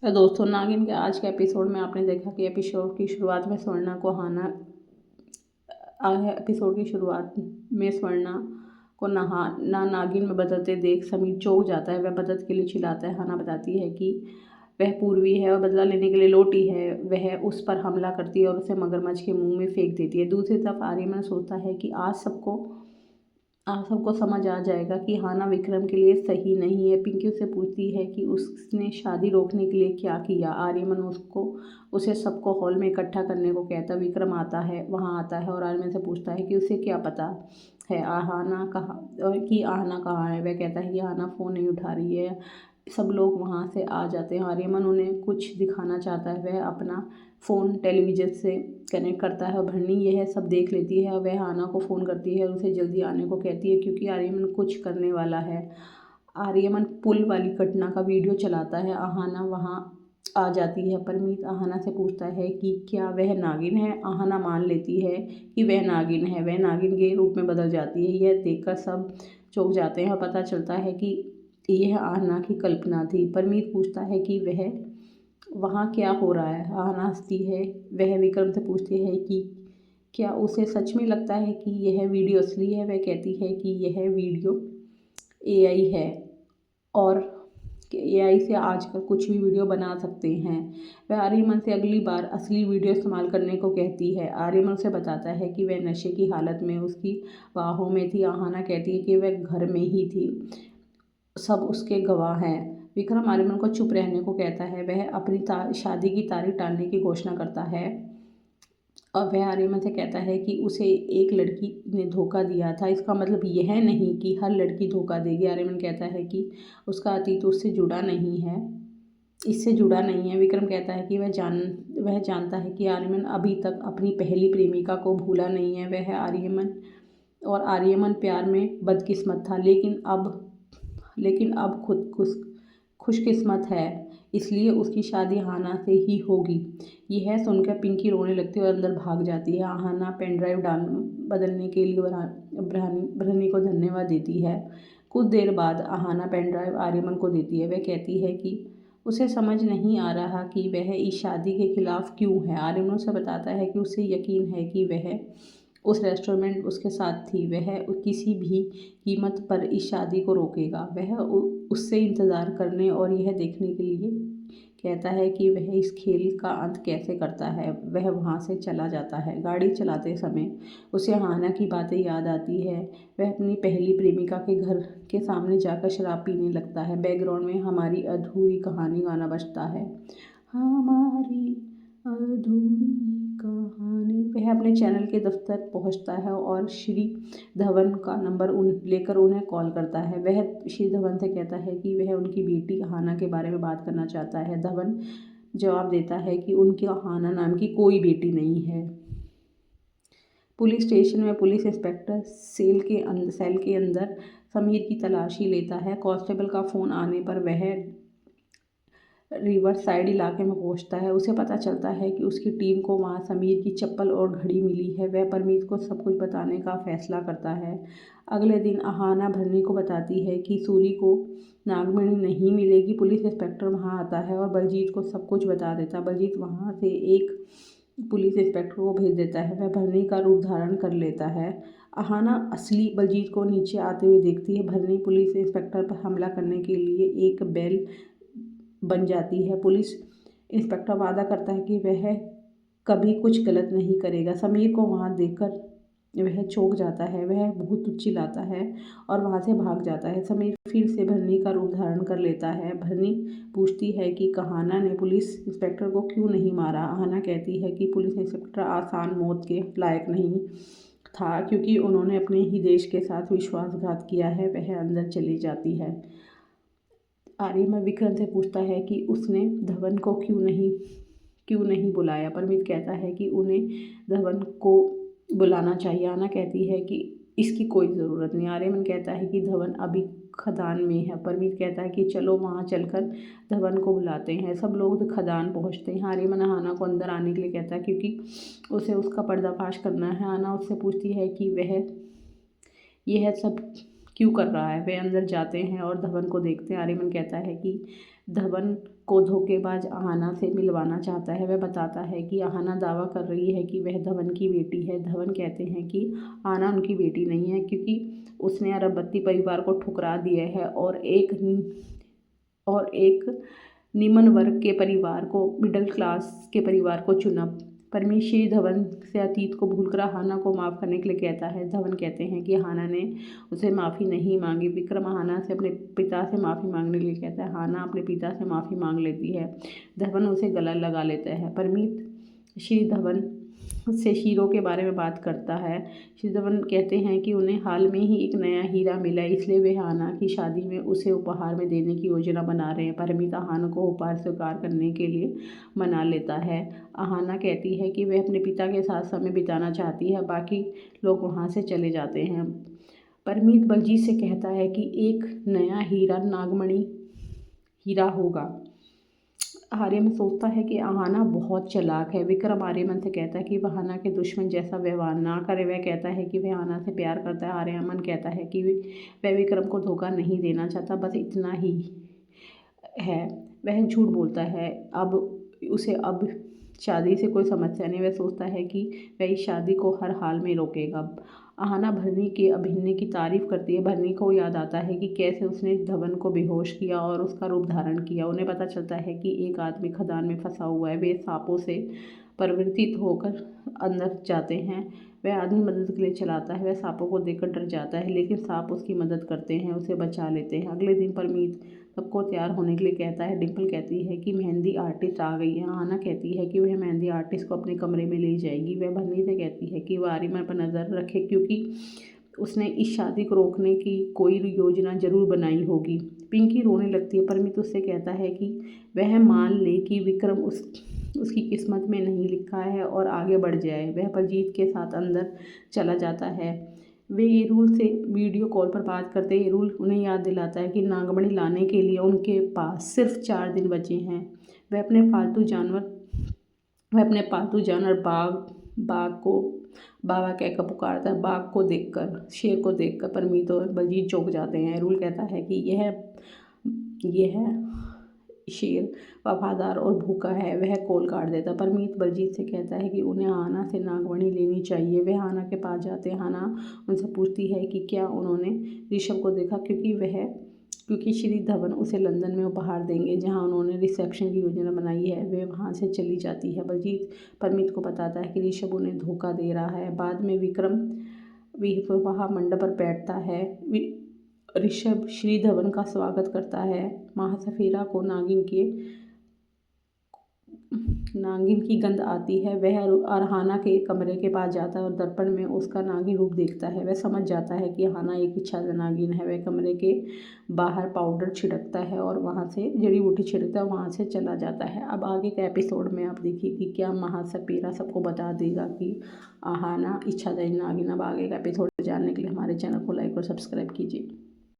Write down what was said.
तो दोस्तों, नागिन के आज के एपिसोड में आपने देखा कि एपिसोड की शुरुआत में स्वर्णा को एपिसोड की शुरुआत में स्वर्णा को नागिन में बदलते देख समीर चौंक जाता है। वह मदद के लिए चिल्लाता है। हाना बताती है कि वह पूर्वी है और बदला लेने के लिए लौटी है। वह उस पर हमला करती है और उसे मगरमच्छ के मुंह में फेंक देती है। दूसरी तरफ आर्यमन सोचता है कि आज सबको समझ आ जाएगा कि हाना विक्रम के लिए सही नहीं है। पिंकी उससे पूछती है कि उसने शादी रोकने के लिए क्या किया। आर्यमन उसे सबको हॉल में इकट्ठा करने को कहता। विक्रम वहाँ आता है और आर्यमन से पूछता है कि उसे क्या पता है आहाना कहाँ है। वह कहता है कि आहाना फ़ोन नहीं उठा रही है। सब लोग वहाँ से आ जाते हैं। आर्यमन उन्हें कुछ दिखाना चाहता है। वह अपना फ़ोन टेलीविज़न से कनेक्ट करता है और भरनी यह सब देख लेती है। वह आना को फ़ोन करती है और उसे जल्दी आने को कहती है क्योंकि आर्यमन कुछ करने वाला है। आर्यमन पुल वाली घटना का वीडियो चलाता है। आहाना वहाँ आ जाती है। परमीत आहाना से पूछता है कि क्या वह नागिन है। आहाना मान लेती है कि वह नागिन है। वह नागिन के रूप में बदल जाती है। यह देखकर सब चौंक जाते हैं और पता चलता है कि यह आहाना की कल्पना थी। परमीत पूछता है कि वहाँ क्या हो रहा है। आहाना हंसती है। वह विक्रम से पूछती है कि क्या उसे सच में लगता है कि यह वीडियो असली है। वह कहती है कि यह वीडियो एआई है और एआई से आजकल कुछ भी वीडियो बना सकते हैं। वह आर्यमन से अगली बार असली वीडियो इस्तेमाल करने को कहती है। आर्यमन से बताता है कि वह नशे की हालत में उसकी बाहों में थी। आहाना कहती है कि वह घर में ही थी, सब उसके गवाह हैं। विक्रम आर्यमन को चुप रहने को कहता है। वह अपनी शादी की तारीख टालने की घोषणा करता है और वह आर्यमन से कहता है कि उसे एक लड़की ने धोखा दिया था। इसका मतलब यह नहीं कि हर लड़की धोखा देगी। आर्यमन कहता है कि उसका अतीत इससे जुड़ा नहीं है। विक्रम कहता है कि वह जानता है कि आर्यमन अभी तक अपनी पहली प्रेमिका को भूला नहीं है। आर्यमन प्यार में बदकिस्मत था, लेकिन अब खुशकिस्मत है, इसलिए उसकी शादी हाना से ही होगी। यह सुनकर पिंकी रोने लगती है और अंदर भाग जाती है। हाना पेन ड्राइव बदलने के लिए भरनी को धन्यवाद देती है। कुछ देर बाद हाना पेन ड्राइव आर्यमन को देती है। वह कहती है कि उसे समझ नहीं आ रहा कि वह इस शादी के खिलाफ क्यों है। आर्यमन उसे बताता है कि उसे यकीन है कि वह उस रेस्टोरेंट उसके साथ थी। वह किसी भी कीमत पर इस शादी को रोकेगा। वह उससे इंतज़ार करने और यह देखने के लिए कहता है कि वह इस खेल का अंत कैसे करता है। वह वहाँ से चला जाता है। गाड़ी चलाते समय उसे हाना की बातें याद आती है। वह अपनी पहली प्रेमिका के घर के सामने जाकर शराब पीने लगता है। बैकग्राउंड में हमारी अधूरी कहानी गाना बजता है। हमारी अधूरी कहानी। वह अपने चैनल के दफ्तर पहुंचता है और श्री धवन का नंबर लेकर उन्हें कॉल करता है। वह श्री धवन से कहता है कि वह उनकी बेटी हाना के बारे में बात करना चाहता है। धवन जवाब देता है कि उनकी हाना नाम की कोई बेटी नहीं है। पुलिस स्टेशन में पुलिस इंस्पेक्टर सेल के अंदर समीर की तलाशी लेता है। कांस्टेबल का फ़ोन आने पर वह रिवर साइड इलाके में पहुंचता है। उसे पता चलता है कि उसकी टीम को वहां समीर की चप्पल और घड़ी मिली है। वह परमीत को सब कुछ बताने का फैसला करता है। अगले दिन आहाना भरनी को बताती है कि सूरी को नागमणि नहीं मिलेगी। पुलिस इंस्पेक्टर वहां आता है और बलजीत को सब कुछ बता देता है। बलजीत वहां से एक पुलिस इंस्पेक्टर को भेज देता है। वह भरनी का रूप धारण कर लेता है। आहाना असली बलजीत को नीचे आते हुए देखती है। भरनी पुलिस इंस्पेक्टर पर हमला करने के लिए एक बैल बन जाती है। पुलिस इंस्पेक्टर वादा करता है कि वह कभी कुछ गलत नहीं करेगा। समीर को वहां देखकर वह चौंक जाता है। वह बहुत चिल्लाता है और वहां से भाग जाता है। समीर फिर से भरनी का रूप धारण कर लेता है। भरनी पूछती है कि कहाना ने पुलिस इंस्पेक्टर को क्यों नहीं मारा। आहाना कहती है कि पुलिस इंस्पेक्टर आसान मौत के लायक नहीं था क्योंकि उन्होंने अपने ही देश के साथ विश्वासघात किया है। वह अंदर चली जाती है। आर्यमन विक्रम से पूछता है कि उसने धवन को क्यों नहीं बुलाया। परमीत कहता है कि उन्हें धवन को बुलाना चाहिए। आना कहती है कि इसकी कोई ज़रूरत नहीं। आर्यमन कहता है कि धवन अभी खदान में है। परमीत कहता है कि चलो वहाँ चलकर धवन को बुलाते हैं। सब लोग खदान पहुँचते हैं। आर्यमन आना को अंदर आने के लिए कहता है क्योंकि उसे उसका पर्दाफाश करना है। आना उससे पूछती है कि वह यह सब क्यों कर रहा है। वे अंदर जाते हैं और धवन को देखते हैं। आर्यमन कहता है कि धवन को धोखेबाज आहाना से मिलवाना चाहता है। वह बताता है कि आहाना दावा कर रही है कि वह धवन की बेटी है। धवन कहते हैं कि आहाना उनकी बेटी नहीं है, क्योंकि उसने अरबपति परिवार को ठुकरा दिया है और एक निम्न वर्ग के परिवार को, मिडिल क्लास के परिवार को चुना। परमीत श्री धवन से अतीत को भूलकर आहाना को माफ़ करने के लिए कहता है। धवन कहते हैं कि आहाना ने उसे माफ़ी नहीं मांगी। विक्रम आहाना से अपने पिता से माफ़ी मांगने के लिए कहता है। आहाना अपने पिता से माफ़ी मांग लेती है। धवन उसे गला लगा लेता है। परमीत श्री धवन से हीरो के बारे में बात करता है। श्री धवन कहते हैं कि उन्हें हाल में ही एक नया हीरा मिला, इसलिए वे आहाना की शादी में उसे उपहार में देने की योजना बना रहे हैं। परमीत आहाना को उपहार स्वीकार करने के लिए मना लेता है। आहाना कहती है कि वह अपने पिता के साथ समय बिताना चाहती है। बाकी लोग वहाँ से चले जाते हैं। परमीत बलजीत से कहता है कि एक नया हीरा नागमणि हीरा होगा। आर्यमन सोचता है कि आहाना बहुत चालाक है। विक्रम आर्यमन से कहता है कि वह आहाना के दुश्मन जैसा व्यवहार ना करे। वह कहता है कि वह आहाना से प्यार करता है। आर्यमन कहता है कि वह विक्रम को धोखा नहीं देना चाहता, बस इतना ही है। वह झूठ बोलता है। उसे अब शादी से कोई समस्या नहीं। वह सोचता है कि वह इस शादी को हर हाल में रोकेगा। आहाना भरनी के अभिनय की तारीफ करती है। भरनी को याद आता है कि कैसे उसने धवन को बेहोश किया और उसका रूप धारण किया। उन्हें पता चलता है कि एक आदमी खदान में फंसा हुआ है। वे सांपों से परिवर्तित होकर अंदर जाते हैं। वह आदमी मदद के लिए चलाता है। वह सांपों को देखकर डर जाता है, लेकिन सांप उसकी मदद करते हैं, उसे बचा लेते हैं। अगले दिन परमीत सबको तैयार होने के लिए कहता है। डिम्पल कहती है कि मेहंदी आर्टिस्ट आ गई है। आहाना कहती है कि वह मेहंदी आर्टिस्ट को अपने कमरे में ले जाएगी। वह भरनी से कहती है कि वह आर्यमन पर नज़र रखे, क्योंकि उसने इस शादी को रोकने की कोई योजना जरूर बनाई होगी। पिंकी रोने लगती है। परमीत उससे कहता है कि वह मान ले कि विक्रम उसकी किस्मत में नहीं लिखा है और आगे बढ़ जाए। वह बलजीत के साथ अंदर चला जाता है। वे एरुल से वीडियो कॉल पर बात करते हैं। एरुल उन्हें याद दिलाता है कि नागमणि लाने के लिए उनके पास सिर्फ 4 दिन बचे हैं। वह अपने पालतू जानवर बाघ को बाबा कहकर पुकारता है। बाघ को देखकर, शेर को देखकर परमीत और बलजीत चौंक जाते हैं। एरुल कहता है कि यह शेर वफादार और भूखा है। वह कॉल काट देता है। परमीत बलजीत से कहता है कि उन्हें आहाना से नागमणि लेनी चाहिए। वह आहाना के पास जाते हैं। आहाना उनसे पूछती है कि क्या उन्होंने ऋषभ को देखा, क्योंकि श्री धवन उसे लंदन में उपहार देंगे, जहां उन्होंने रिसेप्शन की योजना बनाई है। वे वहां से चली जाती है। बलजीत परमीत को बताता है कि ऋषभ उन्हें धोखा दे रहा है। बाद में विक्रम विवाह मंडप पर बैठता है। ऋषभ श्री धवन का स्वागत करता है। महासफीरा को नागिन की गंध आती है। वह आहाना के कमरे के पास जाता है और दर्पण में उसका नागिन रूप देखता है। वह समझ जाता है कि आहाना एक इच्छा नागिन है। वह कमरे के बाहर पाउडर छिड़कता है और वहाँ से जड़ी बूटी छिड़कता है, वहाँ से चला जाता है। अब आगे के एपिसोड में आप देखिए कि क्या महासफीरा सबको बता देगा कि आहाना इच्छाधारी नागिन। अब आगे का एपिसोड जानने के लिए हमारे चैनल को लाइक और सब्सक्राइब कीजिए।